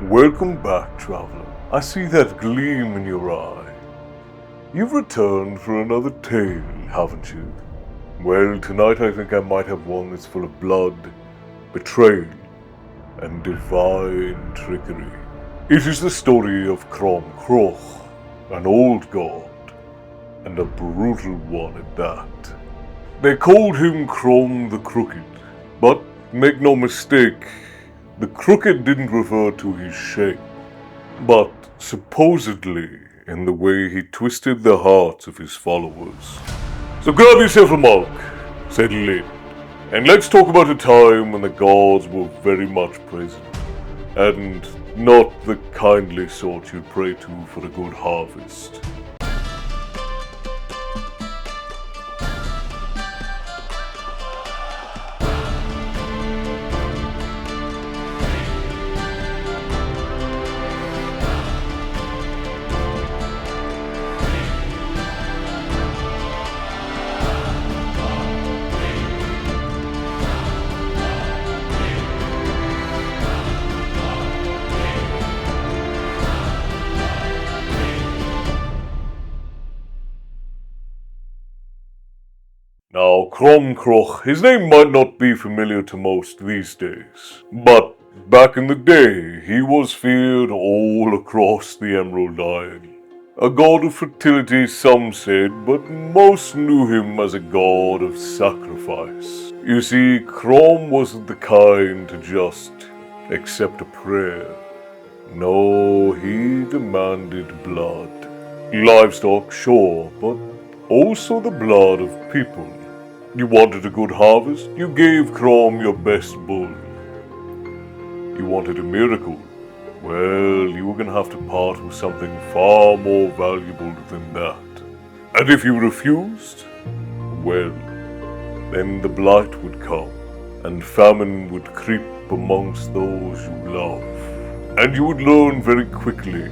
Welcome back, traveler. I see that gleam in your eye. You've returned for another tale, haven't you? Well, tonight I think I might have one that's full of blood, betrayal, and divine trickery. It is the story of Crom Cruach, an old god, and a brutal one at that. They called him Crom the Crooked, but make no mistake, the crooked didn't refer to his shape, but supposedly in the way he twisted the hearts of his followers. So grab yourself a mug, settle in, and let's talk about a time when the gods were very much present, and not the kindly sort you'd pray to for a good harvest. Now, Crom Cruach, his name might not be familiar to most these days, but back in the day, he was feared all across the Emerald Isle. A god of fertility, some said, but most knew him as a god of sacrifice. You see, Crom wasn't the kind to just accept a prayer. No, he demanded blood. Livestock, sure, but also the blood of people. You wanted a good harvest? You gave Crom your best bull. You wanted a miracle? Well, you were going to have to part with something far more valuable than that. And if you refused, well, then the blight would come, and famine would creep amongst those you love. And you would learn very quickly,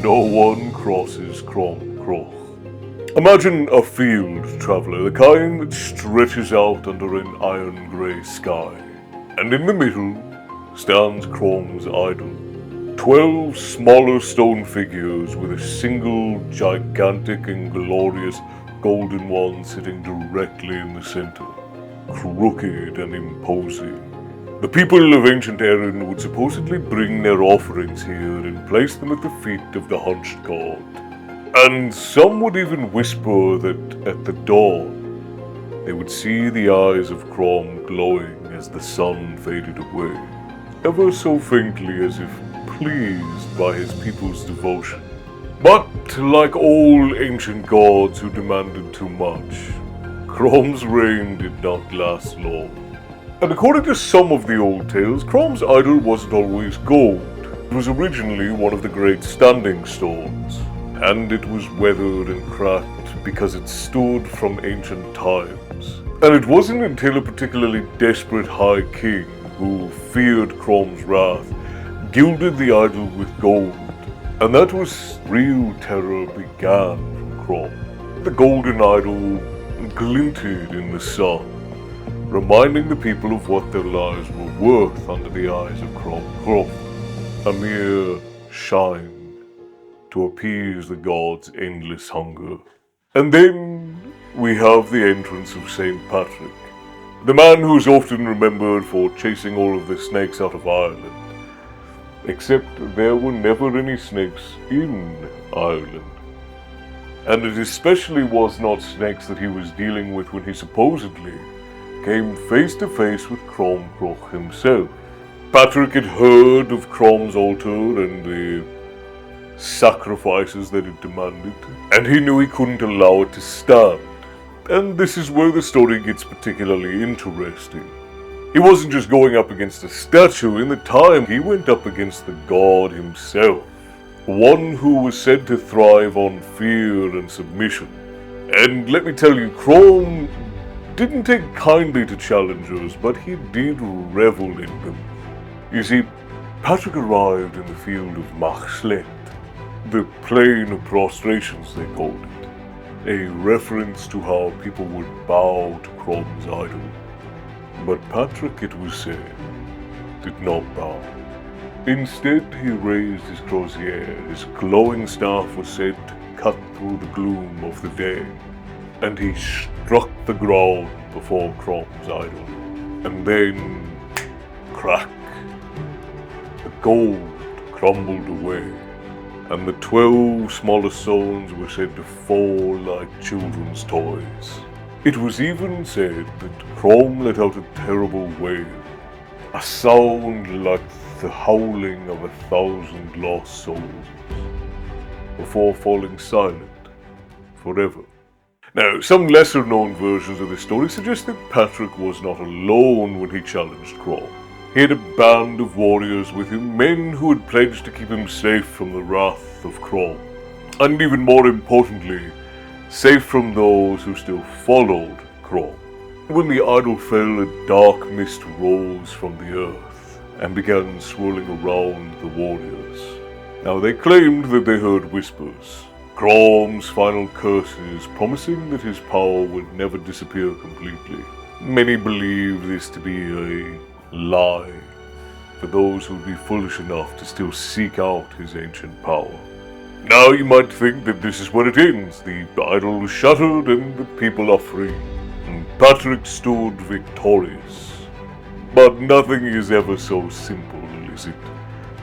no one crosses Crom Cruach. Imagine a field, traveler, the kind that stretches out under an iron-grey sky. And in the middle stands Crom's idol. 12 smaller stone figures with a single gigantic and glorious golden one sitting directly in the center, crooked and imposing. The people of ancient Erin would supposedly bring their offerings here and place them at the feet of the hunched god. And some would even whisper that at the dawn, they would see the eyes of Crom glowing as the sun faded away, ever so faintly as if pleased by his people's devotion. But like all ancient gods who demanded too much, Crom's reign did not last long. And according to some of the old tales, Crom's idol wasn't always gold. It was originally one of the great standing stones, and it was weathered and cracked because it stood from ancient times. And it wasn't until a particularly desperate high king who feared Crom's wrath gilded the idol with gold, and that was real terror began from Crom. The golden idol glinted in the sun, reminding the people of what their lives were worth under the eyes of Crom Cruach, a mere shine to appease the god's endless hunger. And then we have the entrance of St. Patrick, the man who's often remembered for chasing all of the snakes out of Ireland. Except there were never any snakes in Ireland. And it especially was not snakes that he was dealing with when he supposedly came face to face with Crom Cruach himself. Patrick had heard of Crom's altar and the sacrifices that it demanded, and he knew he couldn't allow it to stand. And this is where the story gets particularly interesting. He wasn't just going up against a statue. In the time, he went up against the god himself, one who was said to thrive on fear and submission. And let me tell you, Crom didn't take kindly to challengers, but he did revel in them. You see, Patrick arrived in the field of Machslet, the plain of prostrations they called it, a reference to how people would bow to Crom's idol. But Patrick, it was said, did not bow. Instead, he raised his crozier. His glowing staff was said to cut through the gloom of the day, and he struck the ground before Crom's idol. And then, crack, the gold crumbled away, and the 12 smaller stones were said to fall like children's toys. It was even said that Crom let out a terrible wail, a sound like the howling of 1,000 lost souls, before falling silent forever. Now, some lesser-known versions of this story suggest that Patrick was not alone when he challenged Crom. He had a band of warriors with him, men who had pledged to keep him safe from the wrath of Crom, and even more importantly, safe from those who still followed Crom. When the idol fell, a dark mist rose from the earth and began swirling around the warriors. Now they claimed that they heard whispers, Crom's final curses promising that his power would never disappear completely. Many believe this to be a lie for those who would be foolish enough to still seek out his ancient power. Now you might think that this is where it ends. The idol is shattered and the people are free. And Patrick stood victorious. But nothing is ever so simple, is it?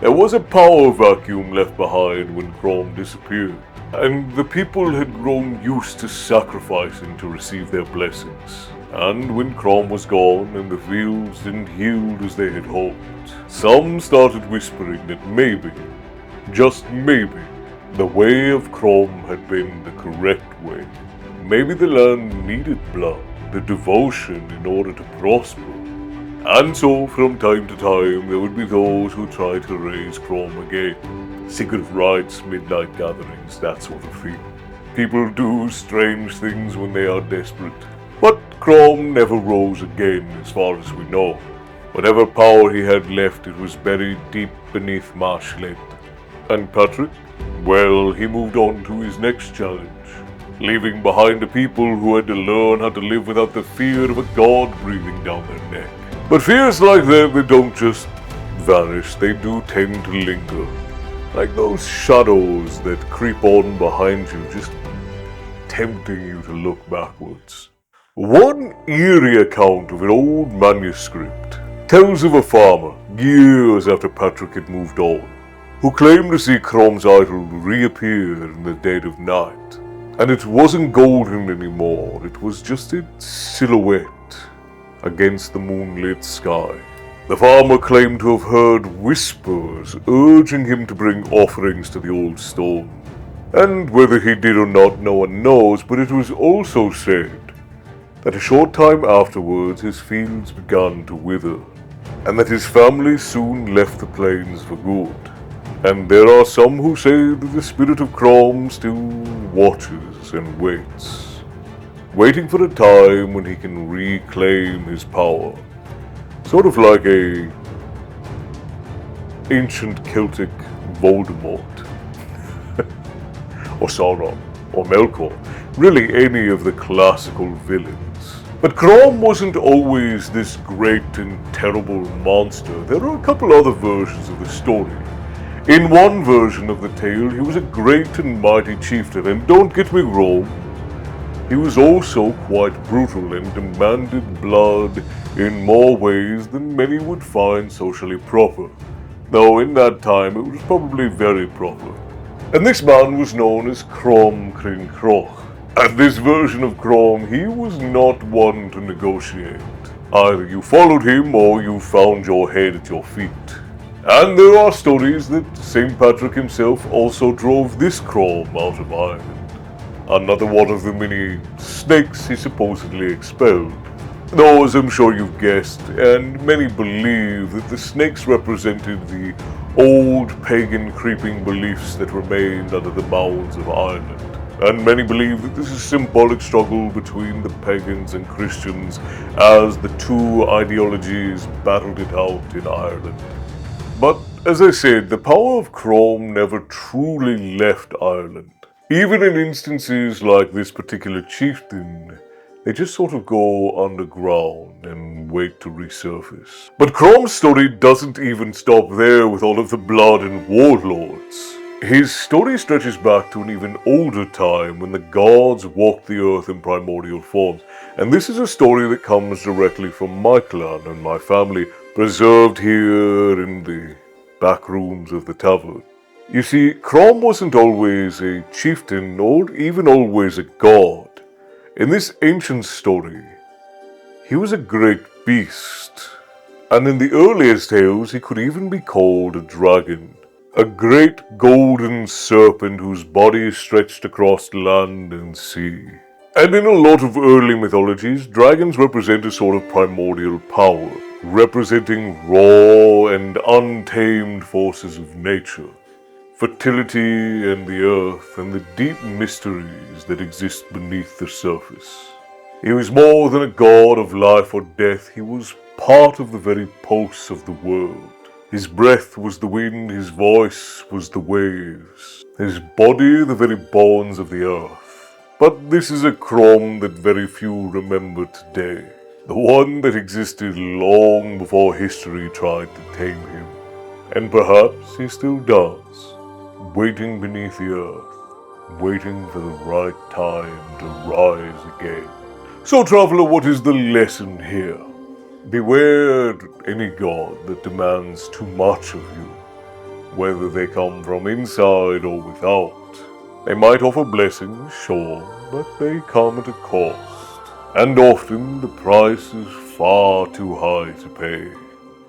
There was a power vacuum left behind when Crom disappeared, and the people had grown used to sacrificing to receive their blessings. And when Crom was gone and the fields didn't yield as they had hoped, some started whispering that maybe, just maybe, the way of Crom had been the correct way. Maybe the land needed blood, the devotion in order to prosper. And so, from time to time, there would be those who tried to raise Crom again. Secret rites, midnight gatherings, that sort of thing. People do strange things when they are desperate. But Crom never rose again, as far as we know. Whatever power he had left, it was buried deep beneath marshland. And Patrick? Well, he moved on to his next challenge, leaving behind a people who had to learn how to live without the fear of a god breathing down their neck. But fears like that, they don't just vanish, they do tend to linger. Like those shadows that creep on behind you, just tempting you to look backwards. One eerie account of an old manuscript tells of a farmer, years after Patrick had moved on, who claimed to see Crom's idol reappear in the dead of night. And it wasn't golden anymore, it was just its silhouette against the moonlit sky. The farmer claimed to have heard whispers urging him to bring offerings to the old stone. And whether he did or not, no one knows, but it was also said that a short time afterwards his fields began to wither, and that his family soon left the plains for good. And there are some who say that the spirit of Crom still watches and waits, waiting for a time when he can reclaim his power. Sort of like a ancient Celtic Voldemort. Or Sauron, or Melkor. Really any of the classical villains. But Crom wasn't always this great and terrible monster. There are a couple other versions of the story. In one version of the tale, he was a great and mighty chieftain, and don't get me wrong, he was also quite brutal and demanded blood in more ways than many would find socially proper. Though in that time it was probably very proper. And this man was known as Crom Cruach. And this version of Crom, he was not one to negotiate. Either you followed him or you found your head at your feet. And there are stories that St. Patrick himself also drove this Crom out of Ireland. Another one of the many snakes he supposedly expelled. Though, as I'm sure you've guessed, and many believe that the snakes represented the old pagan creeping beliefs that remained under the mounds of Ireland. And many believe that this is a symbolic struggle between the pagans and Christians as the two ideologies battled it out in Ireland. But, as I said, the power of Crom never truly left Ireland. Even in instances like this particular chieftain, They just sort of go underground and wait to resurface. But Crom's story doesn't even stop there with all of the blood and warlords. His story stretches back to an even older time when the gods walked the earth in primordial forms. And this is a story that comes directly from my clan and my family, preserved here in the back rooms of the tavern. You see, Crom wasn't always a chieftain or even always a god. In this ancient story, he was a great beast, and in the earliest tales he could even be called a dragon, a great golden serpent whose body stretched across land and sea. And in a lot of early mythologies, dragons represent a sort of primordial power, representing raw and untamed forces of nature. Fertility and the earth and the deep mysteries that exist beneath the surface. He was more than a god of life or death, he was part of the very pulse of the world. His breath was the wind, his voice was the waves, his body the very bones of the earth. But this is a Crom that very few remember today, the one that existed long before history tried to tame him. And perhaps he still does. Waiting beneath the earth, waiting for the right time to rise again. So, traveler, what is the lesson here? Beware any god that demands too much of you, whether they come from inside or without. They might offer blessings, sure, but they come at a cost, and often the price is far too high to pay.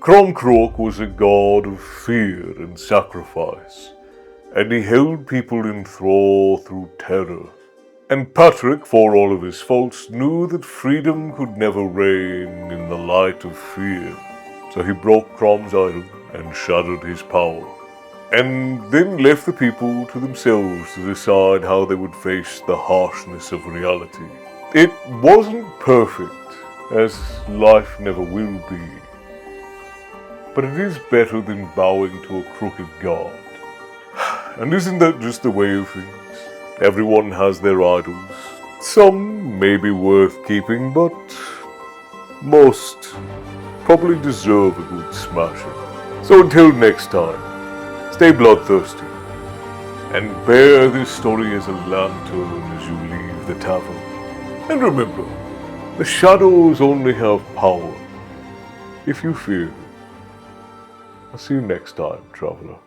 Crom Cruach was a god of fear and sacrifice, and he held people in thrall through terror. And Patrick, for all of his faults, knew that freedom could never reign in the light of fear. So he broke Crom's idol and shattered his power, and then left the people to themselves to decide how they would face the harshness of reality. It wasn't perfect, as life never will be, but it is better than bowing to a crooked god. And isn't that just the way of things? Everyone has their idols. Some may be worth keeping, but most probably deserve a good smashing. So until next time, stay bloodthirsty, and bear this story as a lantern as you leave the tavern. And remember, the shadows only have power if you fear. I'll see you next time, traveler.